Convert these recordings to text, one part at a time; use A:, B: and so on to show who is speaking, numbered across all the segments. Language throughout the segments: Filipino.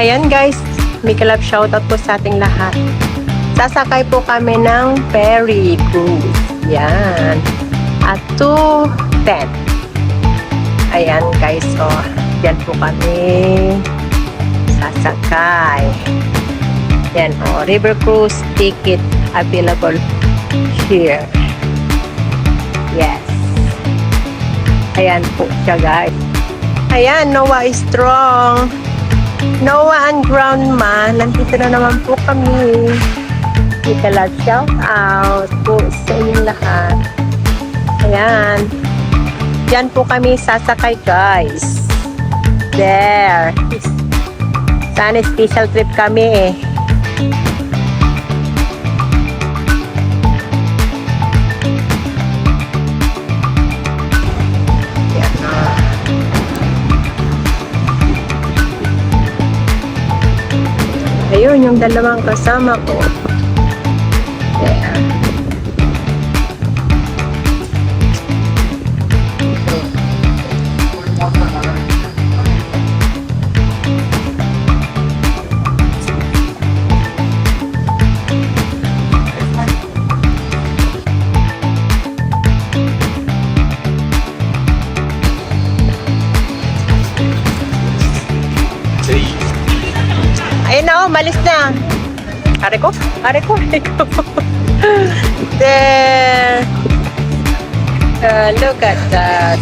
A: Ayan guys, Mika Love shoutout po sa ating lahat. Sasakay po kami ng ferry cruise. Yan. At 2:10. Ayan guys, oh. Yan po kami sasakay. Yan, oh. River cruise ticket available here. Yes. Ayan po siya guys. Ayan, Noah is strong. Noah and Groundman, nandito na naman po kami. Mika Love shout out po sa inyong lahat. Ayan. Diyan po kami sasakay guys. There. Sana special trip kami eh. Ayun, yung dalawang kasama ko. Yeah. Ayun na, oh, malis na. Are ko. There. Look at that.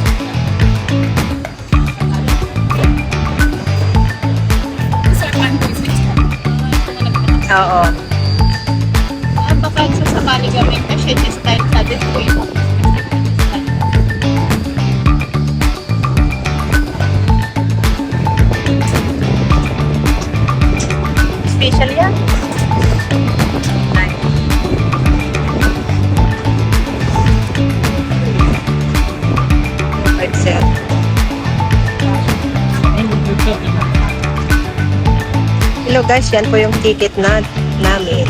A: Oo.
B: Baka sasakali kami kasi this time sa this way.
A: Special yan. Hello guys, yan po yung ticket namin.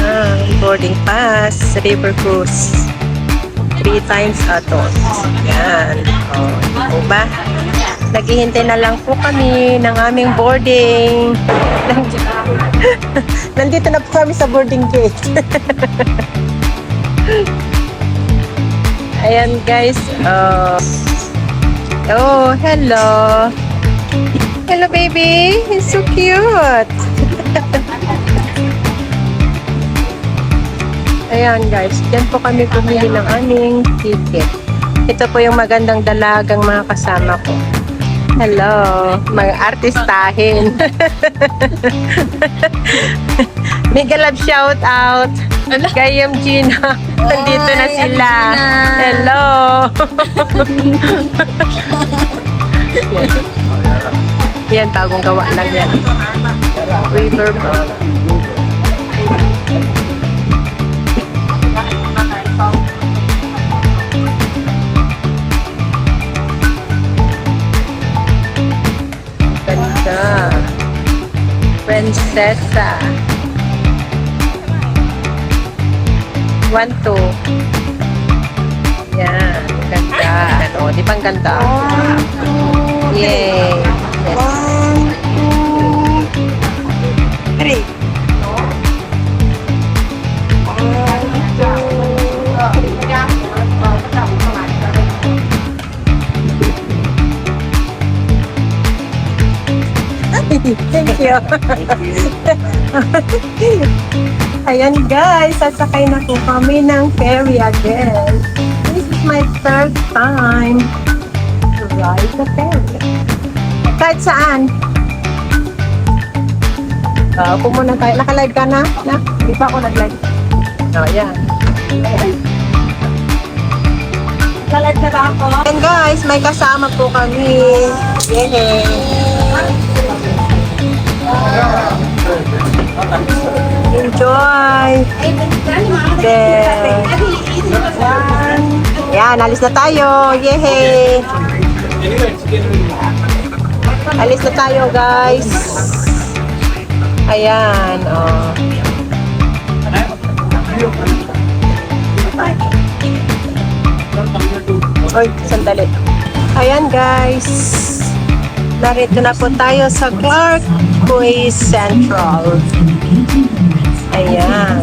A: Yan, boarding pass, river cruise. 3 times atos. Yan. O, o ba? Naghihintay na lang po kami ng aming boarding. Nandito na po kami sa boarding gate. Ayan guys. Oh, hello. Hello baby. It's so cute. Ayan guys. Diyan po kami pumili ng aming ticket. Ito po yung magandang dalagang mga kasama ko. Hello, mga artistahin. Mika Love shout out. Kay Gina. Nandito na sila. Hello. Yan, bagong gawa lang yan. River Park. Ganda. Prinsesa. 1, 2. Yan. Ganda. Ano, di bang ganda? Yay. Yes. 1, 2, 3. Thank you. Ayan guys, sasakay na po kami ng ferry again. This is my 3rd time to ride the ferry. Kahit saan. Kung muna tayo. Naka-live ka na? Hindi pa ako nag-live. Ayan. Naka-live na ba ako? And guys, may kasama po kami. Yay! Enjoy! There! Yan, alis na tayo! Yay! Alis na tayo guys! Ayan, oh. Oy, sandali. Ayan guys. Narito na po tayo sa Clark Quay Central. Ayan.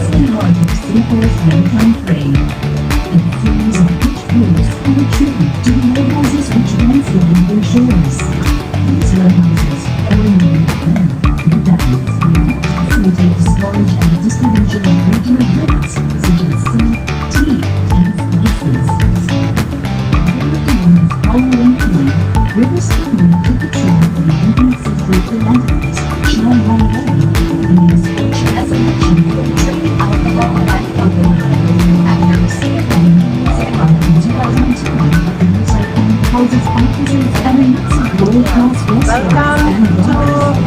A: Welcome to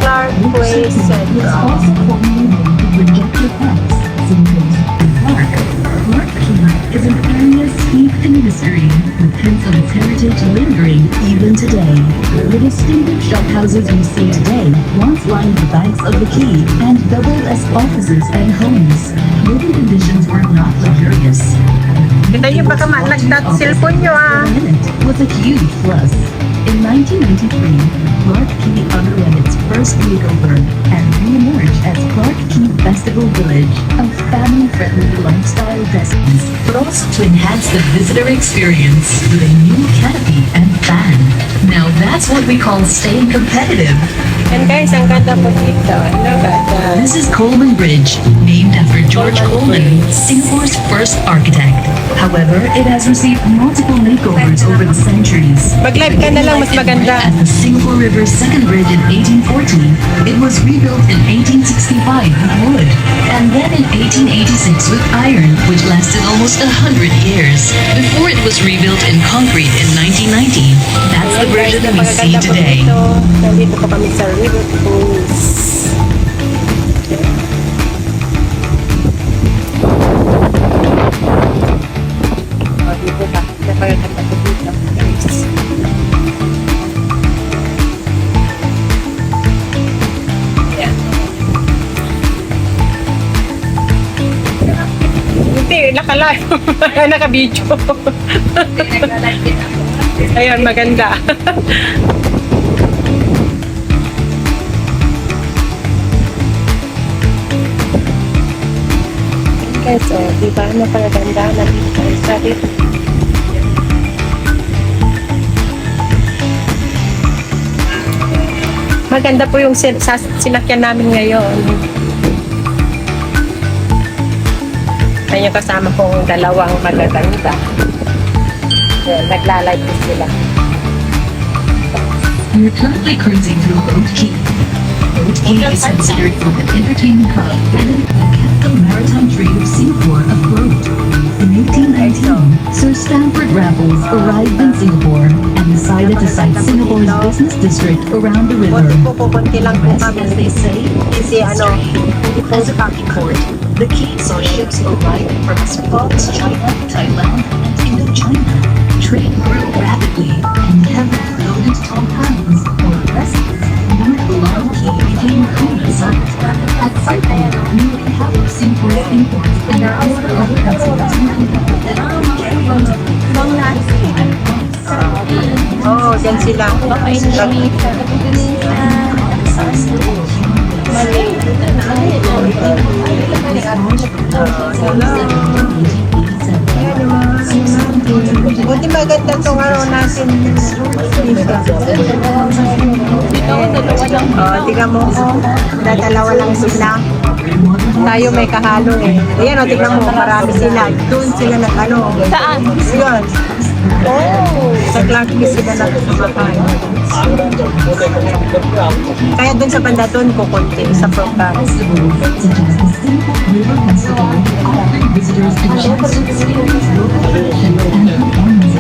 A: Clark Quay Central.
C: Clark Quay is an area steeped in history, with hints of its heritage lingering even today. The distinguished shophouses we see today once lined the banks of the quay and doubled as offices and homes. Living conditions were not luxurious.
A: Kita niyo baka nagtat cellphone niyo ah.
C: Was a huge plus. In 1993, Clark Quay underwent its first makeover and re-emerged as Clark Quay Festival Village, a family-friendly lifestyle destination. But also to enhance the visitor experience with a new canopy and fan. Now that's what we call staying competitive.
A: And guys, ang ganda po dito. Ano ganda?
C: This is Coleman Bridge, named after George Coleman, Singapore's first architect. However, it has received multiple makeovers over the centuries.
A: Mag-live ka na lang, mas maganda.
C: At the Singapore River Second Bridge in 1840, it was rebuilt in 1865 with wood, and then in 1886 with iron, which lasted almost 100 years, before it was rebuilt in concrete in 1990. That's the version we see today.
A: Nandito po kami sa River Cruise. Dito ba? Napagaganda po dito, guys. Ayan. Hindi, nakalive. Naka-video. Ayan, maganda. Guys, oh, diba? Napaganda na dito sa River. Maganda po yung sinakyan namin ngayon. Ayun yung kasama kong dalawang magaganda. Ayan, naglalay po sila.
C: We're currently cruising through Boat Quay. Boat Quay is considered both an entertainment hub and kept the maritime trade of Singapore afloat. In 1819, Sir Stamford Raffles arrived in Singapore and decided to site Singapore's business district around the river.
A: Kunti lang po
C: As
A: kami.
C: they say,
A: Kasi ano,
C: as a coffee port, the quay saw ships arrive from as far as China, Thailand, and Indochina. Trade grew rapidly, and heavily loaded tompans or vessels moved along the quay became common-sized. At some point, nearly half of Singapore's imports and their other customers
A: oh, dyan sila. Buti maganda itong araw natin.
B: Dito ako, dalawa lang.
A: Tingnan mo, dalawa lang sila. Tayo may kahalo eh. Ayan o, tingnan mo, marami sila. Doon sila nag-ano.
B: Saan?
A: Yun. Oh, sa Clark Quay sila nag-kumakain. Kaya doon sa banda doon kukunti sa program.
C: Visitors and chance to experience local tradition and performances.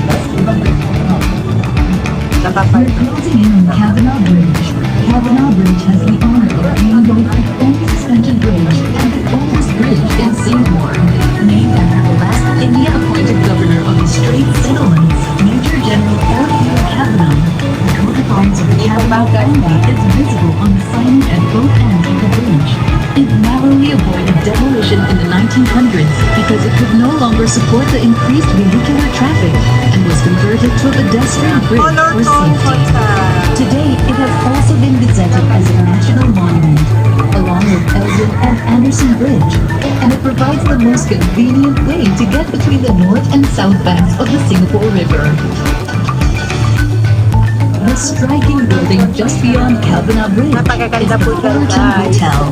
C: We're closing in on Cavanagh Bridge. Cavanagh Bridge has the honor of being both the only suspension bridge and the oldest bridge in Singapore. Named after the last India-appointed governor of the Straits Settlements, Major General Orville Cavanagh. The coat of arms of Cavanagh Family is visible on the sign at both ends of the bridge. It narrowly avoided demolition in the 1900s because it could no longer support the increased vehicular traffic and was converted to a pedestrian bridge for safety. Today, it has also been gazetted as a national monument, along with Elgin and Anderson Bridge, and it provides the most convenient way to get between the north and south banks of the Singapore River. The striking building just beyond Calvina Bridge is
A: Napakaganda
C: the
A: po dyan,
C: Fullerton
A: guys.
C: Hotel,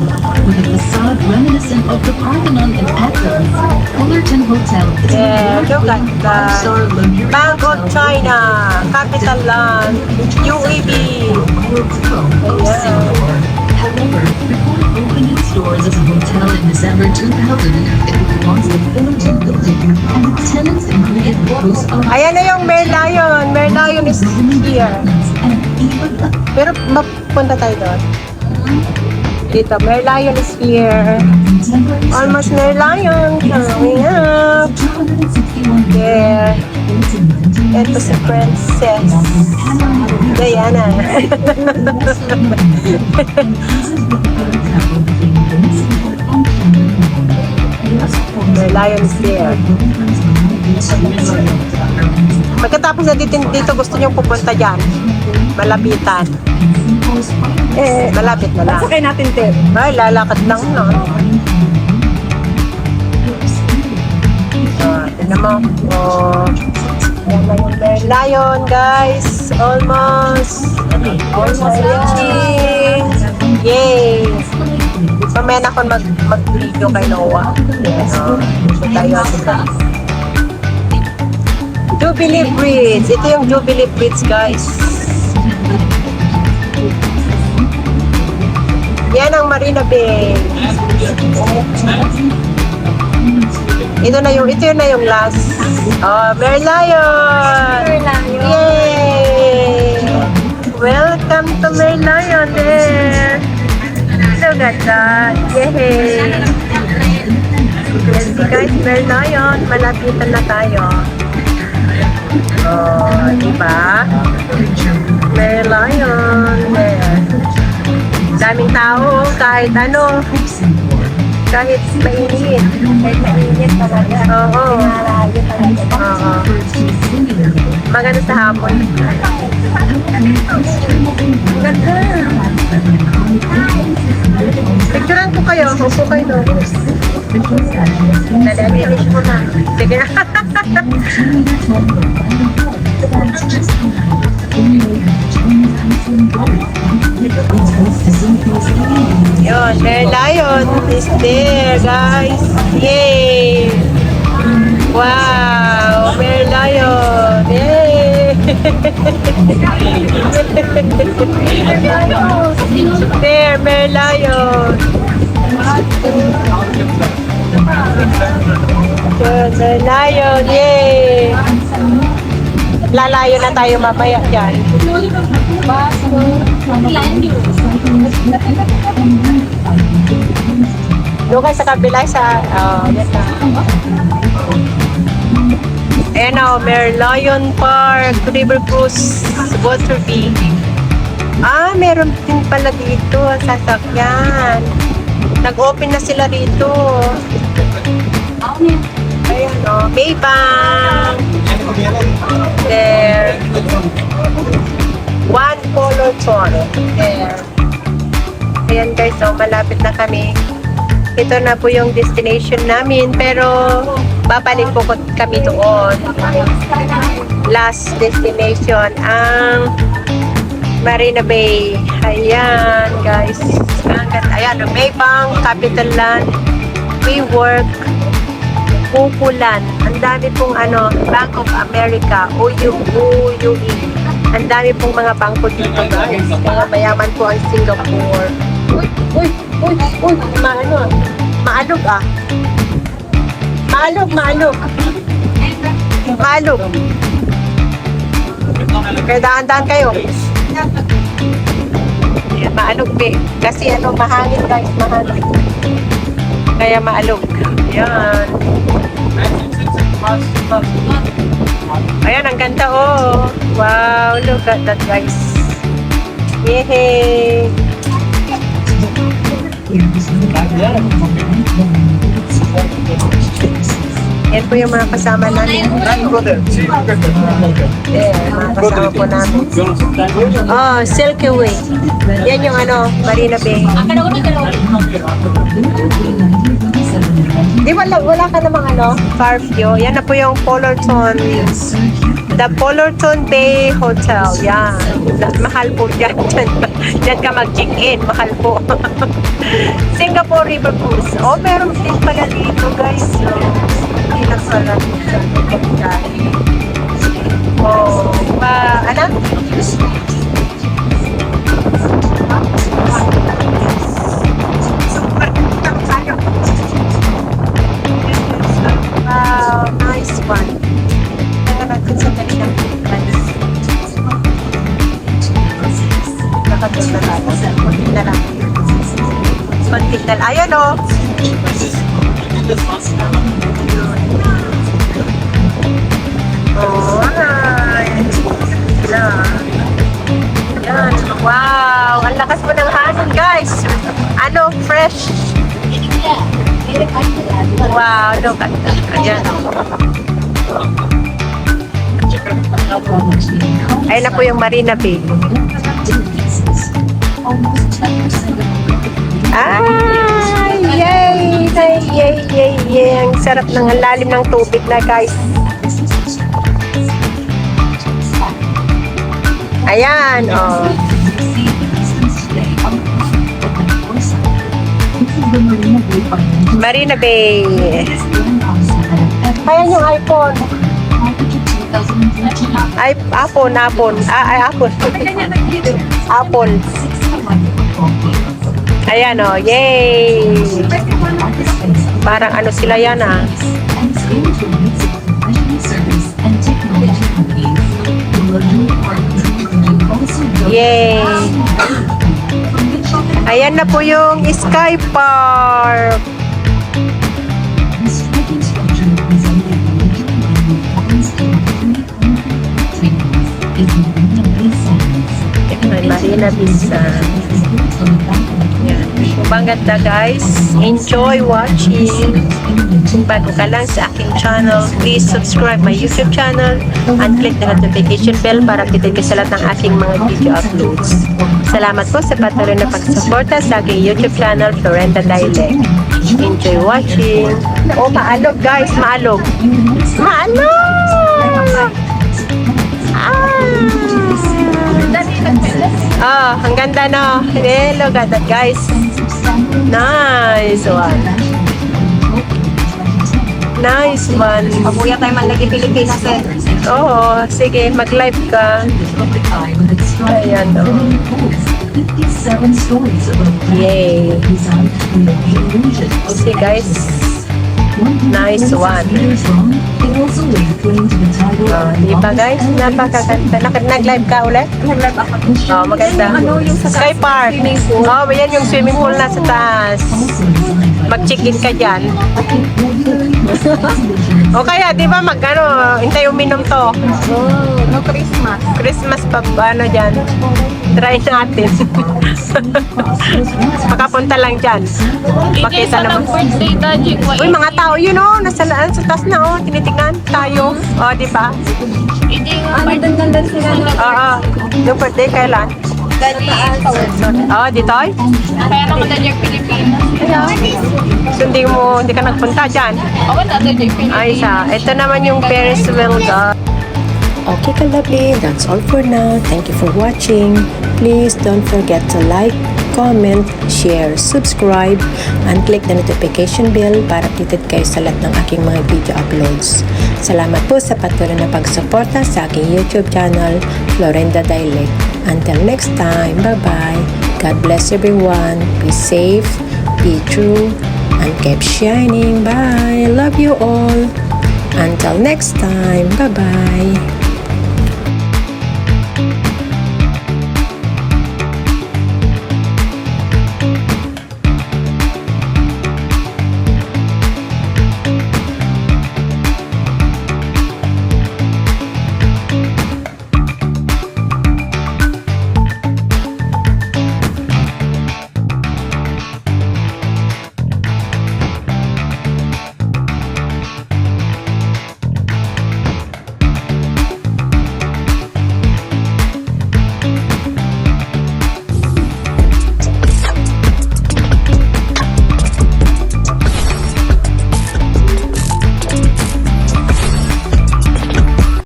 C: with a facade reminiscent of the Parthenon in Athens. Fullerton Hotel is
A: Yeah, look at that.
C: five-star luxury
A: Bank of
C: hotel
A: China, capital land, UAB.
C: Singapore. However, before it opened its doors as a hotel in December 2000, it was once the Fullerton Building, and its tenants included those of
A: Ayan na yung Merlion. Merlion is here.
C: and even the
A: Pero mapunta tayo doon. Dito, Merlion is here.
C: contemporary
A: Almost Merlion. Coming up.
C: 261
A: There. Ito si Princess Diana. Merlion is there. Pagkatapos na dito gusto niyong pupunta dyan. Malapitan. Malapit na lang.
B: Sakay natin, Te.
A: Ay, lalakad lang, no? Tignan mo. Yan na yung Merlion, guys. Almost reaching. Yay! Mamaya na ako mag-video kay Noah. So tayo sa Jubilee Bridge. Ito yung Jubilee Bridge, guys. Yan ang Marina Bay. Ito na yung last. Oh, Merlion! Yay! Welcome to Merlion there. Look at that. Yay! Let's see guys, Merlion. Malapitan na tayo. Oh, diba? Merlion there. Daming tao kahit ano. Kahit mainit. Kahit mainit talaga. Oo. Oo. Maganda sa hapon. Ganda. Picturean ko kayo. Upo kayo doon. Nalagay mo na. Sige na. Yun, Merlion is there, guys. Yay! Wow! Merlion! Yay! There, Merlion! Yun, Merlion! Yay! Lalayo na tayo mamaya dyan. Doon kayo sa kabila sa... yes na. Ayan o, Merlion Park, River Cruise, Waterby. Meron din pala dito, sasakyan. Nag-open na sila rito. Ayan o, Maybank. There. One color tour. There. Ayan guys, so malapit na kami. Ito na po yung destination namin, pero babalik po kami doon. Last destination, ang Marina Bay. Ayan guys. Ayan, Maybank, Capital Land, WeWork, Kukulan. Ang dami pong Bank of America, UUE. Ang dami pong mga bangko dito guys. Kaya mayaman po ang Singapore. Uy! Maalog ah. Maalog. Kaya daan-daan kayo. Ayan, maalog eh. Kasi mahangin guys, mahangin. Kaya maalog. Ayan. Ayan, ang ganda oh. Wow, look at that guys. Yay! Yan po yung mga kasama namin. Mga kasama po namin. Oh, Silky Way. Yan yung ano, Marina Bay. Di wala ka namang ano, Fairview. Yan na po yung Fullerton. The Fullerton Bay Hotel. Yan. Mahal po dyan. Diyan ka mag-check-in. Mahal po. Singapore River Cruise. Oh, meron din pala dito, guys. So, hindi lang pala dito. Oh, ano? Wow, nice one. Kaya natin sa kanilang price. Nakaganda na ako. Konting na lang. Konting na lang. Ayan o. Oh, ayan. Ayan. Wow, ang lakas mo ng hangin, guys. Ano, fresh. Wow, look at that. Ayan. Ayun na po yung Marina Bay. Ay, yay, yay, yay, yay, yay. Ang sarap ng lalim ng tubig na, guys. Ayan, oh. Marina Bay. Ayan yung iPhone. Ay, Apple. Apple. Ayan o, yay! Parang ano sila yan ah. Yay! Ayan na po yung Sky Park. Marina Vista. Yan. Kung ganda, guys, enjoy watching. Kung bago ka lang sa aking channel, please subscribe my YouTube channel and click the notification bell para updated ka sa lahat ng aking mga video uploads. Salamat po sa patuloy na pagsuporta sa aking YouTube channel, Florenda Dialect. Enjoy watching. Oh, maalog, guys, maalog. Maalog! Ah, ang ganda na. Look at that, guys. Nice one. Nice one.
B: Pabuya tayo man lagi Pilipinas eh.
A: Oo, sige, mag-live ka. Ayan, o. Yay. See, guys. Nice one. Oh, diba, guys? Napakaganda. Nag-live ka ulit?
B: Nag-live ako.
A: Oh, maganda.
B: Ano yung sa
A: Sky Park. Oh, yan yung swimming pool na sa taas. Mag-check-in ka dyan. O kaya, di ba, hintay uminom to.
B: Oh, no Christmas.
A: Christmas pa, ano dyan. Try natin. Makapunta lang dyan. Makita naman.
B: birthday daddy.
A: Uy, mga tao yun, oh. Sa taas na, oh. Tinitignan tayo. Oh, di ba?
B: Hindi nga. Dandan sila.
A: Oo. Yung birthday kailan?
B: Daddy.
A: Oh, dito, ay?
B: Kaya naman daddy Pilipinas.
A: So, hindi ka nagpunta dyan.
B: Ako na daddy Pilipinas.
A: Ay, ito naman yung Ferris wheel, Okay, ka-lovely. That's all for now. Thank you for watching. Please don't forget to like, comment, share, subscribe, and click the notification bell para updated kayo sa lahat ng aking mga video uploads. Salamat po sa patuloy na pagsuporta sa aking YouTube channel, Florenda Dialect. Until next time, bye-bye. God bless everyone. Be safe, be true, and keep shining. Bye. Love you all. Until next time, bye-bye.